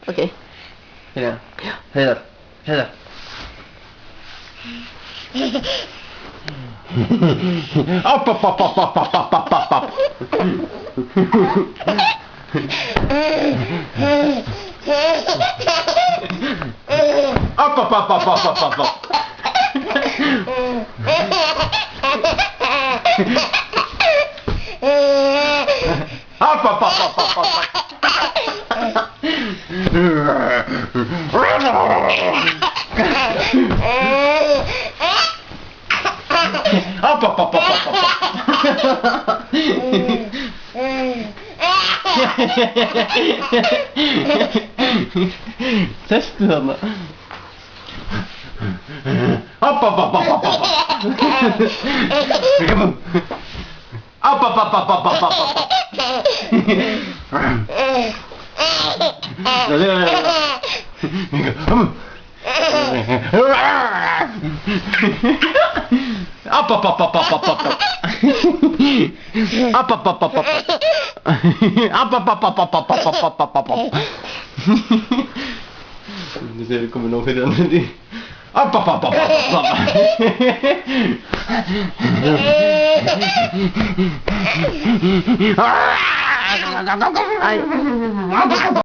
Okej. Helena. Heiðar. Heiðar. Upp, upp, upp, upp, upp, upp, upp, upp, upp. Upp, upp, upp, upp, upp, upp, upp. Upp, upp, upp, upp, upp, upp. Upp, upp, upp, upp, upp, upp. Testu þarna. Upp, upp, upp, upp, upp, upp. Upp, upp, upp, upp, upp, upp, upp. Up, up, up, up, up, up, up. Up, up, up, up, up. Up, up, up, up, up, up, up, up, up, up. Nu ser du kommer nog för den. Up, up, up, up, up, up. Aj.